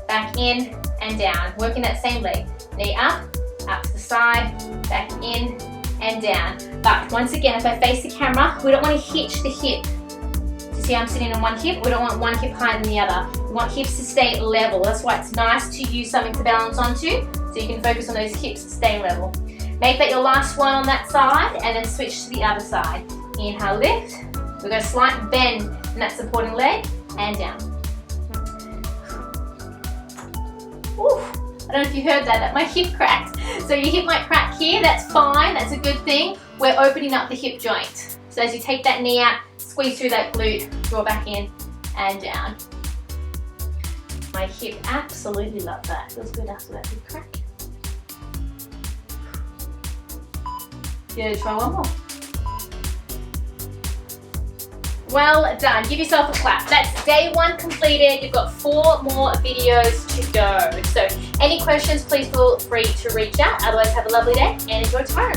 back in and down. Working that same leg. Knee up, up to the side, back in and down. But once again, if I face the camera, we don't want to hitch the hip. So see, I'm sitting on one hip. We don't want one hip higher than the other. We want hips to stay level. That's why it's nice to use something to balance onto, so you can focus on those hips staying level. Make that your last one on that side, and then switch to the other side. Inhale, lift. We've got a slight bend in that supporting leg, and down. Ooh, I don't know if you heard that my hip cracked. So your hip might crack here, that's fine, that's a good thing. We're opening up the hip joint. So as you take that knee out, squeeze through that glute, draw back in and down. My hip absolutely loved that. Feels good after that big crack. Good, try one more. Well done, give yourself a clap. That's day 1 completed. You've got 4 more videos to go. So any questions, please feel free to reach out. Otherwise, have a lovely day and enjoy tomorrow.